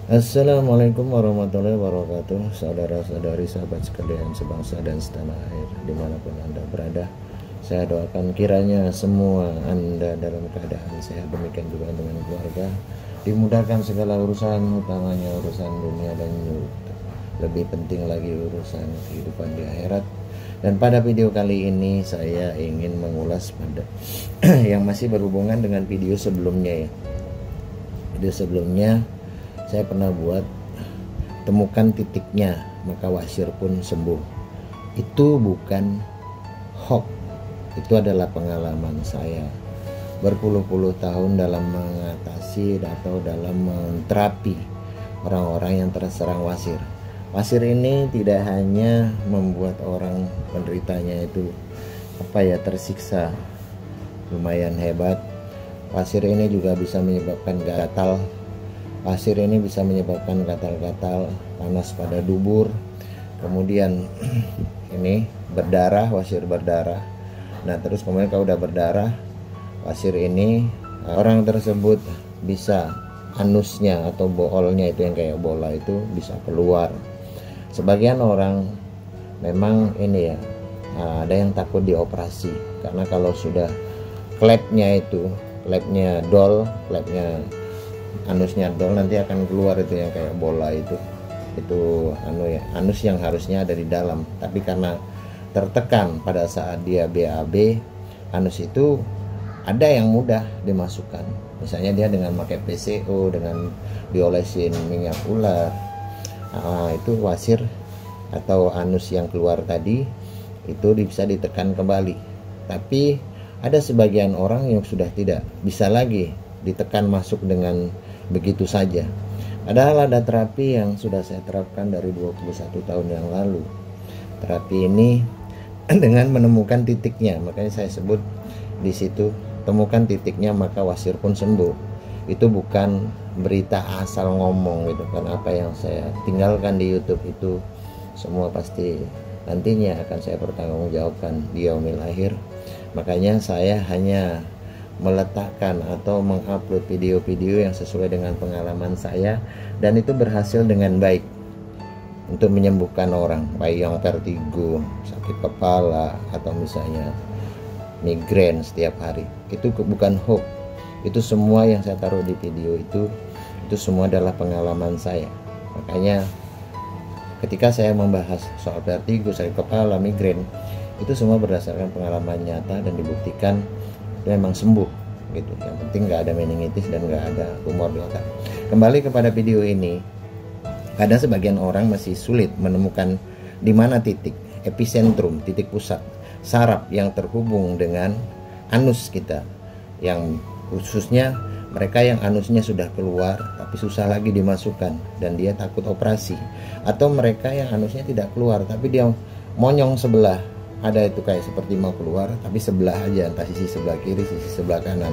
Assalamualaikum warahmatullahi wabarakatuh. Saudara-saudari, sahabat sekalian sebangsa dan setanah air dimanapun Anda berada, saya doakan kiranya semua Anda dalam keadaan sehat, demikian juga dengan keluarga, dimudahkan segala urusan, utamanya urusan dunia dan lebih penting lagi urusan kehidupan di akhirat. Dan pada video kali ini saya ingin mengulas pada yang masih berhubungan dengan video sebelumnya ya. Video sebelumnya saya pernah buat temukan titiknya maka wasir pun sembuh. Itu bukan hoax, itu adalah pengalaman saya berpuluh-puluh tahun dalam mengatasi atau dalam menterapi orang-orang yang terserang wasir. Wasir ini tidak hanya membuat orang penderitanya itu tersiksa lumayan hebat. Wasir ini juga bisa menyebabkan gatal. Pasir ini bisa menyebabkan gatal-gatal, panas pada dubur, kemudian ini berdarah, wasir berdarah. Nah terus kemudian kalau udah berdarah, wasir ini orang tersebut bisa anusnya atau boolnya itu yang kayak bola itu bisa keluar. Sebagian orang memang ini ya, ada yang takut dioperasi karena kalau sudah klepnya dol, anusnya dol, nanti akan keluar itu yang kayak bola itu anus yang harusnya ada di dalam, tapi karena tertekan pada saat dia BAB, anus itu ada yang mudah dimasukkan, misalnya dia dengan pakai PCO, dengan diolesin minyak ular, itu wasir atau anus yang keluar tadi itu bisa ditekan kembali. Tapi ada sebagian orang yang sudah tidak bisa lagi ditekan masuk dengan begitu saja. Padahal ada terapi yang sudah saya terapkan dari 21 tahun yang lalu. Terapi ini dengan menemukan titiknya, makanya saya sebut di situ temukan titiknya maka wasir pun sembuh. Itu bukan berita asal ngomong gitu kan. Apa yang saya tinggalkan di YouTube itu semua pasti nantinya akan saya pertanggungjawabkan di yaumil akhir. Makanya saya hanya meletakkan atau mengupload video-video yang sesuai dengan pengalaman saya, dan itu berhasil dengan baik untuk menyembuhkan orang, baik yang vertigo, sakit kepala, atau misalnya migrain setiap hari. Itu bukan hoax, itu semua yang saya taruh di video itu semua adalah pengalaman saya. Makanya ketika saya membahas soal vertigo, sakit kepala, migrain, itu semua berdasarkan pengalaman nyata dan dibuktikan itu memang sembuh gitu. Yang penting nggak ada meningitis dan nggak ada tumor di otak. Kembali kepada video ini, ada sebagian orang masih sulit menemukan di mana titik epicentrum, titik pusat saraf yang terhubung dengan anus kita, yang khususnya mereka yang anusnya sudah keluar tapi susah lagi dimasukkan dan dia takut operasi, atau mereka yang anusnya tidak keluar tapi dia monyong sebelah, ada itu kayak seperti mau keluar tapi sebelah aja, entah sisi sebelah kiri, sisi sebelah kanan.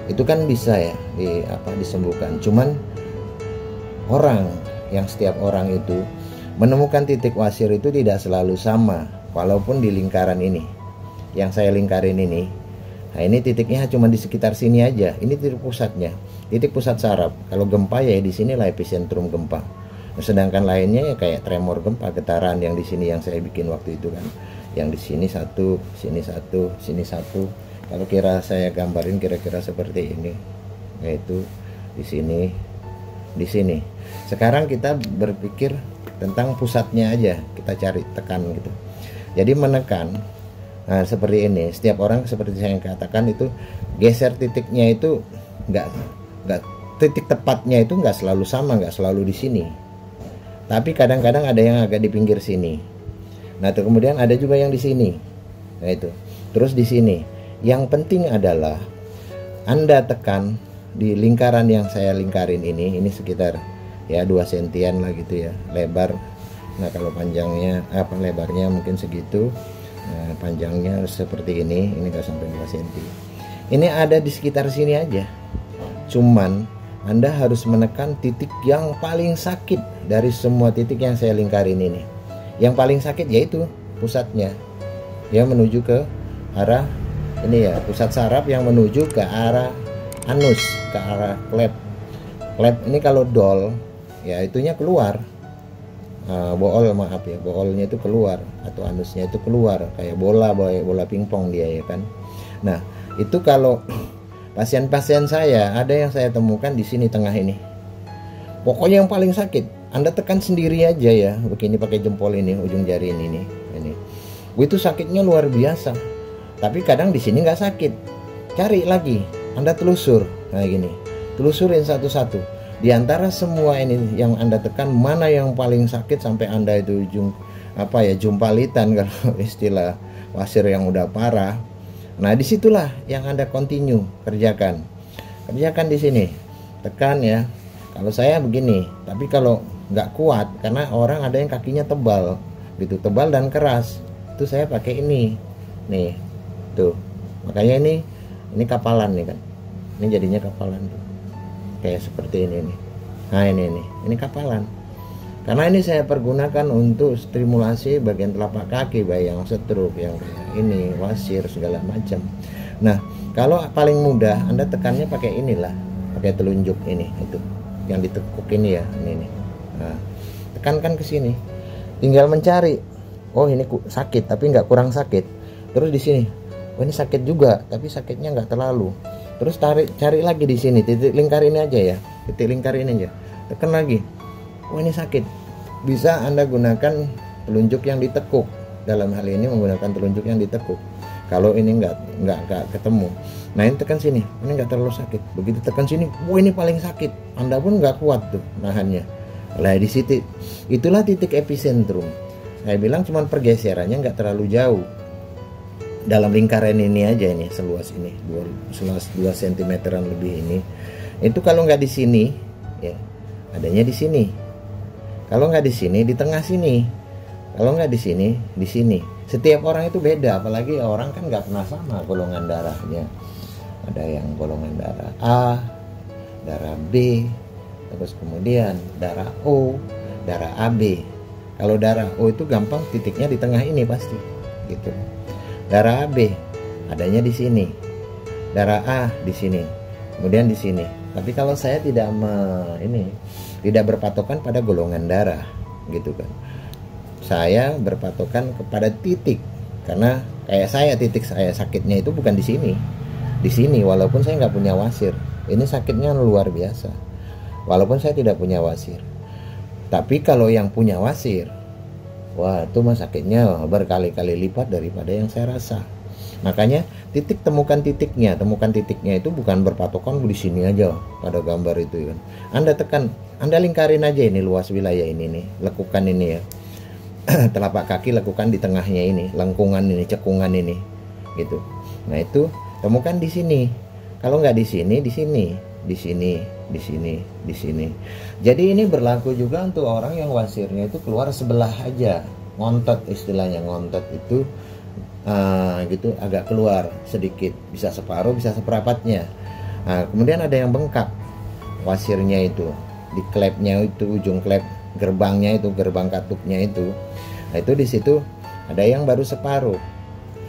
Itu kan bisa ya disembuhkan. Cuman setiap orang itu menemukan titik wasir itu tidak selalu sama, walaupun di lingkaran ini yang saya lingkarin ini. Nah ini titiknya cuma di sekitar sini aja. Ini titik pusatnya, titik pusat saraf. Kalau gempa ya di sinilah epicentrum gempa. Sedangkan lainnya ya kayak tremor gempa, getaran yang di sini yang saya bikin waktu itu kan. Yang di sini satu, sini satu, sini satu. Kalau saya gambarin kira-kira seperti ini, yaitu di sini, di sini. Sekarang kita berpikir tentang pusatnya aja, kita cari tekan gitu. Jadi menekan, nah seperti ini. Setiap orang seperti saya katakan itu geser titiknya itu nggak titik tepatnya itu nggak selalu sama, nggak selalu di sini. Tapi kadang-kadang ada yang agak di pinggir sini. Nah, kemudian ada juga yang di sini. Nah, itu. Terus di sini. Yang penting adalah Anda tekan di lingkaran yang saya lingkarin ini sekitar ya 2 sentian lah gitu ya, lebar. Nah, kalau panjangnya lebarnya mungkin segitu. Nah, panjangnya seperti ini nggak sampai 2 senti. Ini ada di sekitar sini aja. Cuman Anda harus menekan titik yang paling sakit dari semua titik yang saya lingkarin ini. Yang paling sakit yaitu pusatnya, yang menuju ke arah ini ya, pusat saraf yang menuju ke arah anus, ke arah klep. Klep ini kalau dol ya itunya keluar, bool, maaf ya, boolnya itu keluar atau anusnya itu keluar kayak bola pingpong dia ya kan. Nah itu kalau pasien-pasien saya ada yang saya temukan di sini tengah ini, pokoknya yang paling sakit, Anda tekan sendiri aja ya, begini pakai jempol ini, ujung jari ini. Itu sakitnya luar biasa. Tapi kadang di sini nggak sakit. Cari lagi, Anda telusur, nah gini, telusurin satu-satu. Di antara semua ini yang Anda tekan, mana yang paling sakit sampai Anda itu jumpalitan kalau istilah wasir yang udah parah. Nah disitulah yang Anda continue kerjakan di sini, tekan ya. Kalau saya begini, tapi kalau nggak kuat, karena orang ada yang kakinya tebal gitu, tebal dan keras, itu saya pakai ini nih tuh, makanya ini kapalan nih kan, ini jadinya kapalan tuh, kayak seperti ini nih. Nah ini kapalan, karena ini saya pergunakan untuk stimulasi bagian telapak kaki baik yang stroke, yang kayak ini wasir segala macam. Nah kalau paling mudah Anda tekannya pakai inilah, pakai telunjuk ini, itu yang ditekuk ini ya, ini. Nah, tekankan ke sini, tinggal mencari, oh ini sakit tapi nggak kurang sakit. Terus di sini, oh ini sakit juga tapi sakitnya nggak terlalu. Terus cari lagi di sini, titik lingkar ini aja ya, titik lingkar ini aja, tekan lagi, oh ini sakit. Bisa Anda gunakan telunjuk yang ditekuk, dalam hal ini menggunakan telunjuk yang ditekuk. Kalau ini nggak ketemu, nah ini tekan sini, ini nggak terlalu sakit. Begitu tekan sini, wah ini paling sakit, Anda pun nggak kuat tuh nahannya. Lah di situ, itulah titik epicentrum. Saya bilang cuman pergeserannya nggak terlalu jauh, dalam lingkaran ini aja, ini seluas ini, seluas 2 cm lebih ini. Itu kalau nggak di sini, ya adanya di sini. Kalau nggak di sini, di tengah sini. Kalau nggak di sini, di sini. Setiap orang itu beda, apalagi orang kan nggak pernah sama golongan darahnya. Ada yang golongan darah A, darah B, terus kemudian darah O, darah AB. Kalau darah O itu gampang, titiknya di tengah ini pasti, gitu. Darah AB adanya di sini, darah A di sini, kemudian di sini. Tapi kalau saya tidak berpatokan pada golongan darah, gitu kan. Saya berpatokan kepada titik, karena kayak saya, titik saya sakitnya itu bukan di sini, walaupun saya nggak punya wasir. Ini sakitnya luar biasa, walaupun saya tidak punya wasir. Tapi kalau yang punya wasir, wah itu mah sakitnya berkali-kali lipat daripada yang saya rasa. Makanya temukan titiknya itu bukan berpatokan di sini aja pada gambar itu kan. Anda tekan, Anda lingkarin aja ini luas wilayah ini nih, lekukan ini ya. Telapak kaki lekukan di tengahnya ini, lengkungan ini, cekungan ini, gitu. Nah itu temukan di sini. Kalau nggak di sini, di sini, di sini, di sini, di sini. Jadi ini berlaku juga untuk orang yang wasirnya itu keluar sebelah aja, ngontot istilahnya, ngontot itu gitu, agak keluar sedikit, bisa separuh, bisa seperempatnya. Nah, kemudian ada yang bengkak wasirnya itu di klepnya itu, ujung klep gerbangnya itu, gerbang katupnya itu. Nah itu di situ ada yang baru separuh,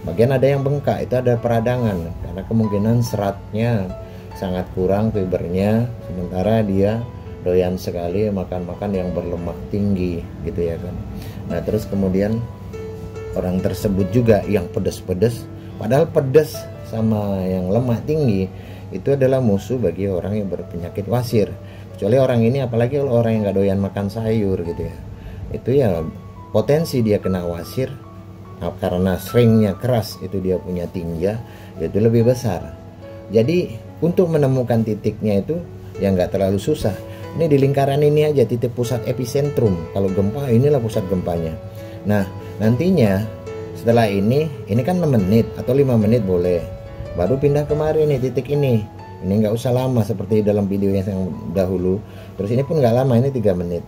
bagian ada yang bengkak, itu ada peradangan karena kemungkinan seratnya sangat kurang, fibernya, sementara dia doyan sekali makan yang berlemak tinggi gitu ya kan. Nah terus kemudian orang tersebut juga yang pedas-pedas, padahal pedas sama yang lemak tinggi itu adalah musuh bagi orang yang berpenyakit wasir. Kecuali orang ini, apalagi kalau orang yang nggak doyan makan sayur gitu ya, itu ya potensi dia kena wasir. Nah, karena seringnya keras itu dia punya tinja, itu lebih besar. Jadi untuk menemukan titiknya itu ya nggak terlalu susah. Ini di lingkaran ini aja titik pusat epicentrum. Kalau gempa inilah pusat gempanya. Nah nantinya setelah ini kan 6 menit atau 5 menit boleh, baru pindah kemari nih titik ini. Ini nggak usah lama seperti dalam video yang dahulu. Terus ini pun nggak lama, ini 3 menit.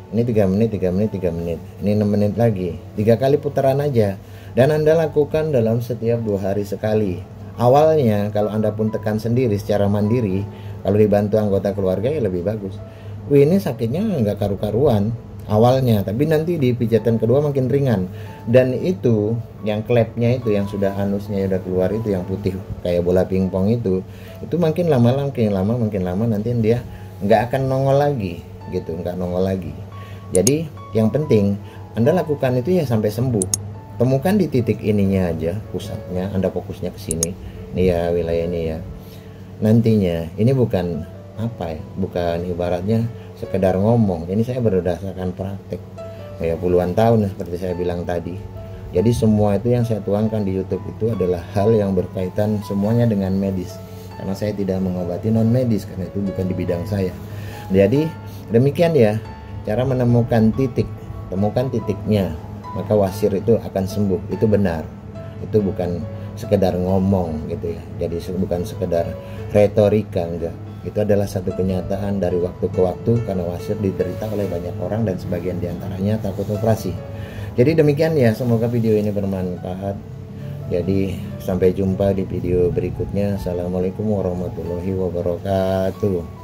Ini 3 menit, 3 menit, 3 menit. Ini 6 menit lagi. 3 kali putaran aja. Dan Anda lakukan dalam setiap 2 hari sekali. Awalnya kalau Anda pun tekan sendiri secara mandiri, kalau dibantu anggota keluarga ya lebih bagus. Wih, ini sakitnya nggak karu-karuan awalnya, tapi nanti di pijatan kedua makin ringan. Dan itu yang klepnya itu, yang sudah anusnya udah keluar itu, yang putih kayak bola pingpong itu makin lama makin lama nanti dia nggak akan nongol lagi, gitu, nggak nongol lagi. Jadi yang penting Anda lakukan itu ya sampai sembuh. Temukan di titik ininya aja pusatnya, Anda fokusnya ke sini nih ya, wilayah ini ya. Nantinya ini bukan apa ya, bukan ibaratnya sekedar ngomong, ini saya berdasarkan praktek ya puluhan tahun seperti saya bilang tadi. Jadi semua itu yang saya tuangkan di YouTube itu adalah hal yang berkaitan semuanya dengan medis, karena saya tidak mengobati non medis karena itu bukan di bidang saya. Jadi demikian ya cara menemukan titik, temukan titiknya, maka wasir itu akan sembuh. Itu benar, itu bukan sekedar ngomong gitu ya, jadi bukan sekedar retorika, enggak. Itu adalah satu kenyataan dari waktu ke waktu, karena wasir diderita oleh banyak orang dan sebagian diantaranya takut operasi. Jadi demikian ya, semoga video ini bermanfaat. Jadi sampai jumpa di video berikutnya. Assalamualaikum warahmatullahi wabarakatuh.